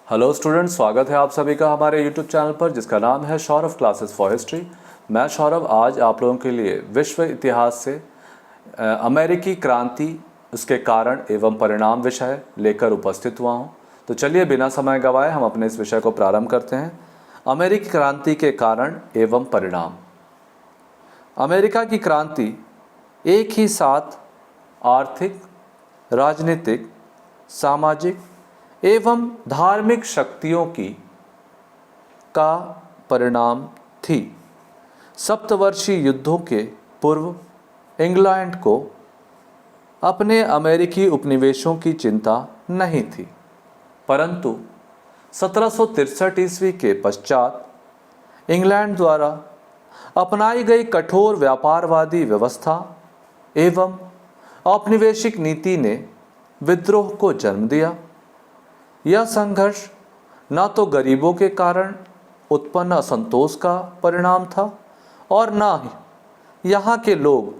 Hello students, स्वागत है आप सभी का हमारे यूट्यूब चैनल पर जिसका नाम है सौरभ क्लासेस फॉर हिस्ट्री। मैं सौरभ आज आप लोगों के लिए विश्व इतिहास से अमेरिकी क्रांति, उसके कारण एवं परिणाम विषय लेकर उपस्थित हुआ हूं। तो चलिए बिना समय गवाए हम अपने इस विषय को प्रारंभ करते हैं। अमेरिकी क्रांति के कारण एवं परिणाम। अमेरिका की क्रांति एक ही साथ आर्थिक, राजनीतिक, सामाजिक एवं धार्मिक शक्तियों का परिणाम थी। सप्तवर्षीय युद्धों के पूर्व इंग्लैंड को अपने अमेरिकी उपनिवेशों की चिंता नहीं थी, परंतु 1763 ईस्वी के पश्चात इंग्लैंड द्वारा अपनाई गई कठोर व्यापारवादी व्यवस्था एवं औपनिवेशिक नीति ने विद्रोह को जन्म दिया। यह संघर्ष न तो गरीबों के कारण उत्पन्न असंतोष का परिणाम था और न ही यहाँ के लोग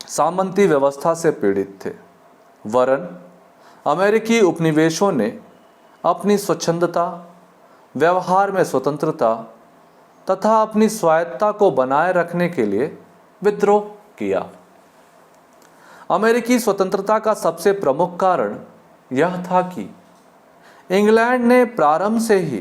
सामंती व्यवस्था से पीड़ित थे, वरन अमेरिकी उपनिवेशों ने अपनी स्वच्छंदता, व्यवहार में स्वतंत्रता तथा अपनी स्वायत्तता को बनाए रखने के लिए विद्रोह किया। अमेरिकी स्वतंत्रता का सबसे प्रमुख कारण यह था कि इंग्लैंड ने प्रारंभ से ही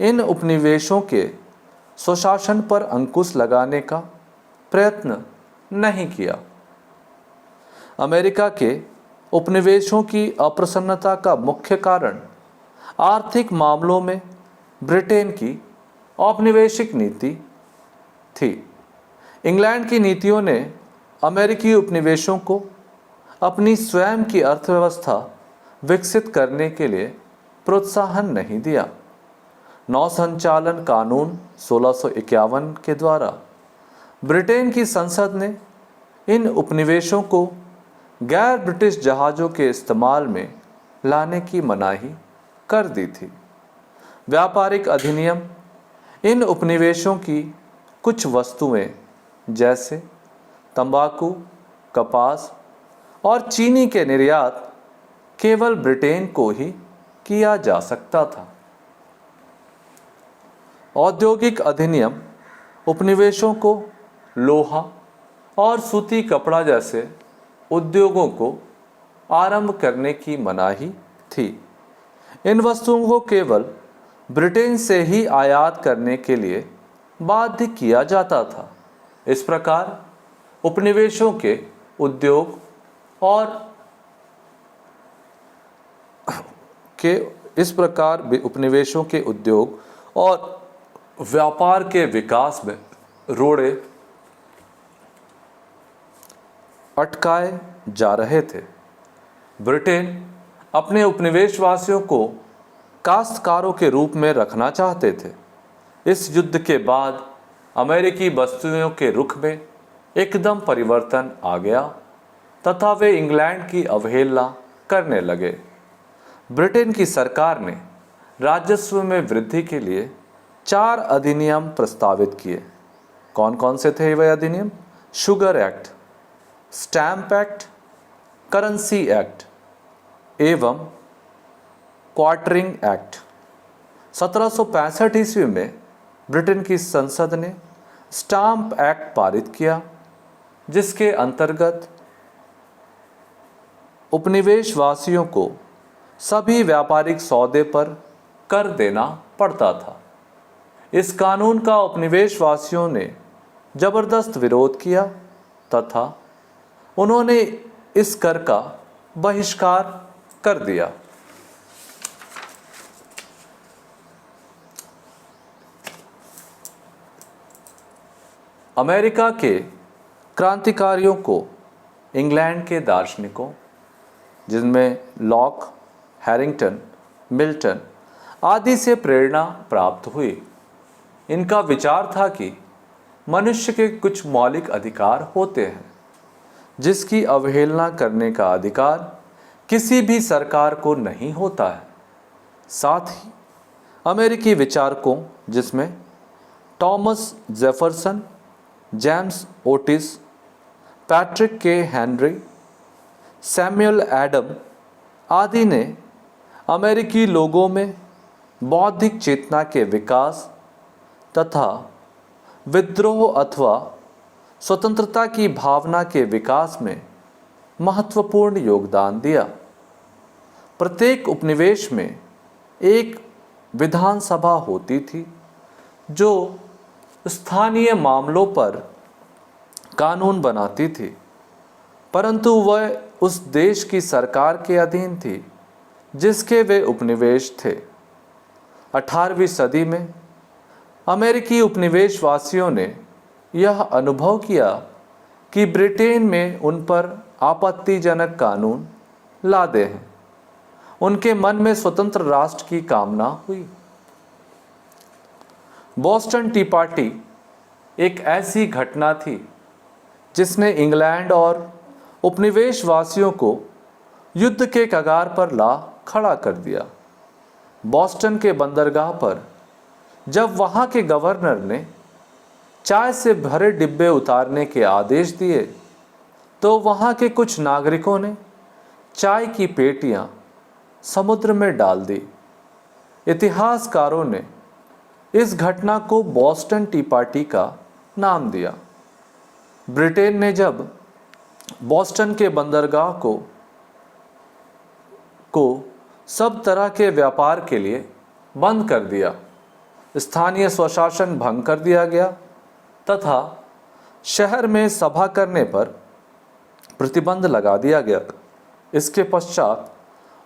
इन उपनिवेशों के स्वशासन पर अंकुश लगाने का प्रयत्न नहीं किया। अमेरिका के उपनिवेशों की अप्रसन्नता का मुख्य कारण आर्थिक मामलों में ब्रिटेन की औपनिवेशिक नीति थी। इंग्लैंड की नीतियों ने अमेरिकी उपनिवेशों को अपनी स्वयं की अर्थव्यवस्था विकसित करने के लिए प्रोत्साहन नहीं दिया। नौसंचालन कानून 1651 के द्वारा ब्रिटेन की संसद ने इन उपनिवेशों को गैर ब्रिटिश जहाज़ों के इस्तेमाल में लाने की मनाही कर दी थी। व्यापारिक अधिनियम इन उपनिवेशों की कुछ वस्तुएं जैसे तंबाकू, कपास और चीनी के निर्यात केवल ब्रिटेन को ही किया जा सकता था। औद्योगिक अधिनियम उपनिवेशों को लोहा और सूती कपड़ा जैसे उद्योगों को आरंभ करने की मनाही थी। इन वस्तुओं को केवल ब्रिटेन से ही आयात करने के लिए बाध्य किया जाता था। इस प्रकार उपनिवेशों के उद्योग और व्यापार के विकास में रोड़े अटकाए जा रहे थे। ब्रिटेन अपने उपनिवेशवासियों को काश्तकारों के रूप में रखना चाहते थे। इस युद्ध के बाद अमेरिकी बस्तियों के रुख में एकदम परिवर्तन आ गया तथा वे इंग्लैंड की अवहेलना करने लगे। ब्रिटेन की सरकार ने राजस्व में वृद्धि के लिए 4 अधिनियम प्रस्तावित किए। कौन कौन से थे वह अधिनियम? Sugar act, stamp act, currency act एवं क्वार्टरिंग एक्ट। 1765 ईस्वी में ब्रिटेन की संसद ने स्टाम्प एक्ट पारित किया, जिसके अंतर्गत उपनिवेशवासियों को सभी व्यापारिक सौदे पर कर देना पड़ता था। इस कानून का उपनिवेशवासियों ने जबरदस्त विरोध किया तथा उन्होंने इस कर का बहिष्कार कर दिया। अमेरिका के क्रांतिकारियों को इंग्लैंड के दार्शनिकों, जिनमें लॉक, हैरिंगटन, मिल्टन आदि से प्रेरणा प्राप्त हुई। इनका विचार था कि मनुष्य के कुछ मौलिक अधिकार होते हैं जिसकी अवहेलना करने का अधिकार किसी भी सरकार को नहीं होता है। साथ ही अमेरिकी विचारकों, जिसमें Thomas Jefferson, James Otis, Patrick के हेनरी, सैमुअल एडम आदि ने अमेरिकी लोगों में बौद्धिक चेतना के विकास तथा विद्रोह अथवा स्वतंत्रता की भावना के विकास में महत्वपूर्ण योगदान दिया। प्रत्येक उपनिवेश में एक विधानसभा होती थी जो स्थानीय मामलों पर कानून बनाती थी, परंतु वह उस देश की सरकार के अधीन थी जिसके वे उपनिवेश थे। 18वीं सदी में अमेरिकी उपनिवेशवासियों ने यह अनुभव किया कि ब्रिटेन में उन पर आपत्तिजनक कानून लादे हैं। उनके मन में स्वतंत्र राष्ट्र की कामना हुई। बोस्टन टी पार्टी एक ऐसी घटना थी जिसने इंग्लैंड और उपनिवेशवासियों को युद्ध के कगार पर ला खड़ा कर दिया। बोस्टन के बंदरगाह पर जब वहाँ के गवर्नर ने चाय से भरे डिब्बे उतारने के आदेश दिए तो वहाँ के कुछ नागरिकों ने चाय की पेटियाँ समुद्र में डाल दी। इतिहासकारों ने इस घटना को बोस्टन टी पार्टी का नाम दिया। ब्रिटेन ने जब बोस्टन के बंदरगाह को सब तरह के व्यापार के लिए बंद कर दिया, स्थानीय स्वशासन भंग कर दिया गया तथा शहर में सभा करने पर प्रतिबंध लगा दिया गया। इसके पश्चात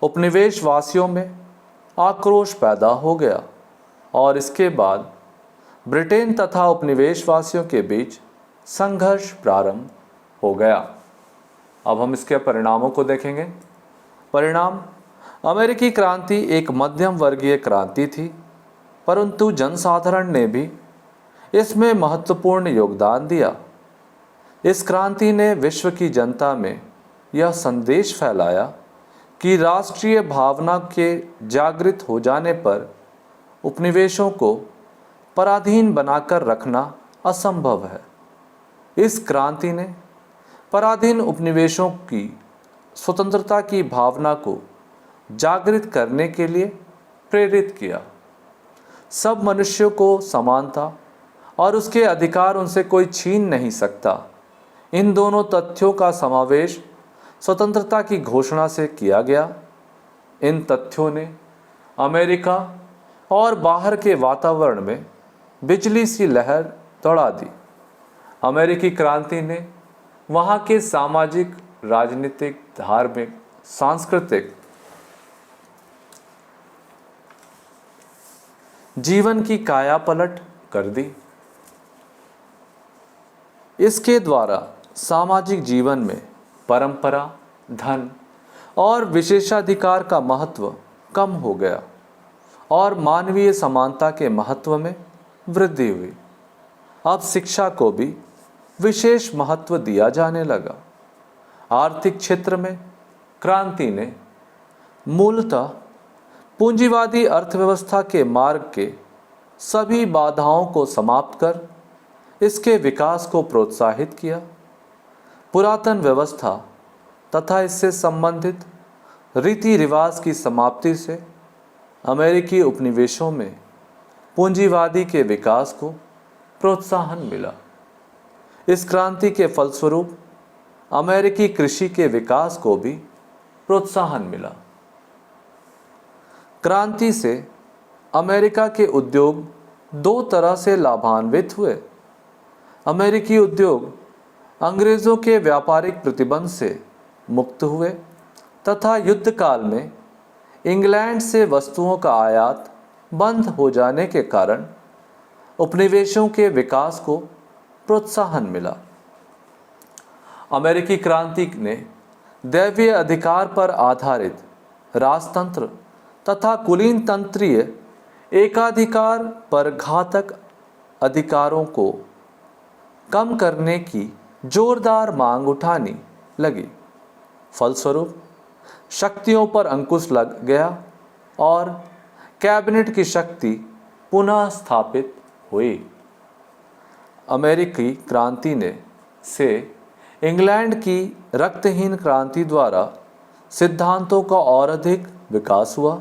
उपनिवेशवासियों में आक्रोश पैदा हो गया और इसके बाद ब्रिटेन तथा उपनिवेशवासियों के बीच संघर्ष प्रारंभ हो गया। अब हम इसके परिणामों को देखेंगे। परिणाम: अमेरिकी क्रांति एक मध्यम वर्गीय क्रांति थी, परंतु जनसाधारण ने भी इसमें महत्वपूर्ण योगदान दिया। इस क्रांति ने विश्व की जनता में यह संदेश फैलाया कि राष्ट्रीय भावना के जागृत हो जाने पर उपनिवेशों को पराधीन बनाकर रखना असंभव है। इस क्रांति ने पराधीन उपनिवेशों की स्वतंत्रता की भावना को जागृत करने के लिए प्रेरित किया। सब मनुष्यों को समानता और उसके अधिकार उनसे कोई छीन नहीं सकता। इन दोनों तथ्यों का समावेश स्वतंत्रता की घोषणा से किया गया। इन तथ्यों ने अमेरिका और बाहर के वातावरण में बिजली सी लहर दौड़ा दी। अमेरिकी क्रांति ने वहाँ के सामाजिक, राजनीतिक, धार्मिक, सांस्कृतिक जीवन की काया पलट कर दी। इसके द्वारा सामाजिक जीवन में परंपरा, धन और विशेषाधिकार का महत्व कम हो गया और मानवीय समानता के महत्व में वृद्धि हुई। अब शिक्षा को भी विशेष महत्व दिया जाने लगा। आर्थिक क्षेत्र में क्रांति ने मूलतः पूंजीवादी अर्थव्यवस्था के मार्ग के सभी बाधाओं को समाप्त कर इसके विकास को प्रोत्साहित किया। पुरातन व्यवस्था तथा इससे संबंधित रीति रिवाज की समाप्ति से अमेरिकी उपनिवेशों में पूंजीवादी के विकास को प्रोत्साहन मिला। इस क्रांति के फलस्वरूप अमेरिकी कृषि के विकास को भी प्रोत्साहन मिला। क्रांति से अमेरिका के उद्योग दो तरह से लाभान्वित हुए। अमेरिकी उद्योग अंग्रेज़ों के व्यापारिक प्रतिबंध से मुक्त हुए तथा युद्ध काल में इंग्लैंड से वस्तुओं का आयात बंद हो जाने के कारण उपनिवेशों के विकास को प्रोत्साहन मिला। अमेरिकी क्रांति ने दैवीय अधिकार पर आधारित राजतंत्र तथा कुलीन तंत्रीय एकाधिकार पर घातक अधिकारों को कम करने की जोरदार मांग उठानी लगी। फलस्वरूप शक्तियों पर अंकुश लग गया और कैबिनेट की शक्ति पुनः स्थापित हुई। अमेरिकी क्रांति ने से इंग्लैंड की रक्तहीन क्रांति द्वारा सिद्धांतों का और अधिक विकास हुआ।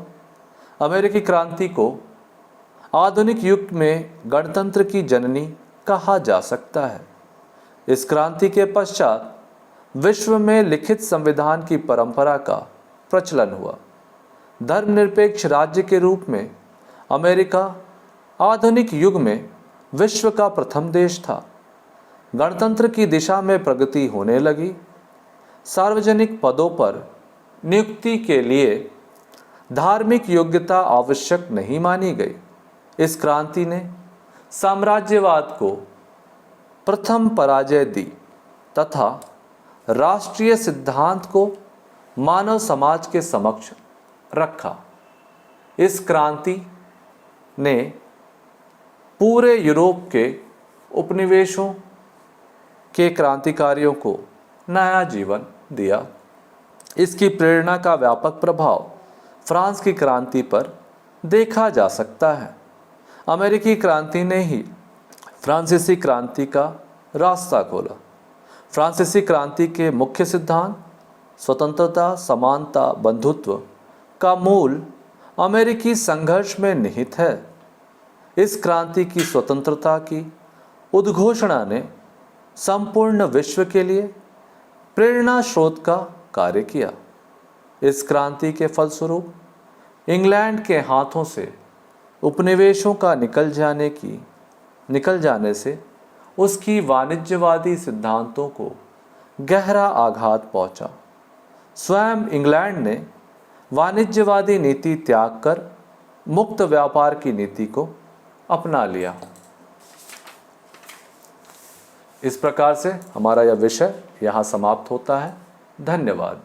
अमेरिकी क्रांति को आधुनिक युग में गणतंत्र की जननी कहा जा सकता है। इस क्रांति के पश्चात विश्व में लिखित संविधान की परंपरा का प्रचलन हुआ। धर्मनिरपेक्ष राज्य के रूप में अमेरिका आधुनिक युग में विश्व का प्रथम देश था। गणतंत्र की दिशा में प्रगति होने लगी। सार्वजनिक पदों पर नियुक्ति के लिए धार्मिक योग्यता आवश्यक नहीं मानी गई। इस क्रांति ने साम्राज्यवाद को प्रथम पराजय दी तथा राष्ट्रीय सिद्धांत को मानव समाज के समक्ष रखा। इस क्रांति ने पूरे यूरोप के उपनिवेशों के क्रांतिकारियों को नया जीवन दिया। इसकी प्रेरणा का व्यापक प्रभाव फ्रांस की क्रांति पर देखा जा सकता है। अमेरिकी क्रांति ने ही फ्रांसीसी क्रांति का रास्ता खोला। फ्रांसीसी क्रांति के मुख्य सिद्धांत स्वतंत्रता, समानता, बंधुत्व का मूल अमेरिकी संघर्ष में निहित है। इस क्रांति की स्वतंत्रता की उद्घोषणा ने संपूर्ण विश्व के लिए प्रेरणा स्रोत का कार्य किया। इस क्रांति के फलस्वरूप इंग्लैंड के हाथों से उपनिवेशों का निकल जाने से उसकी वाणिज्यवादी सिद्धांतों को गहरा आघात पहुंचा। स्वयं इंग्लैंड ने वाणिज्यवादी नीति त्याग कर मुक्त व्यापार की नीति को अपना लिया। इस प्रकार से हमारा यह विषय यहाँ समाप्त होता है। धन्यवाद।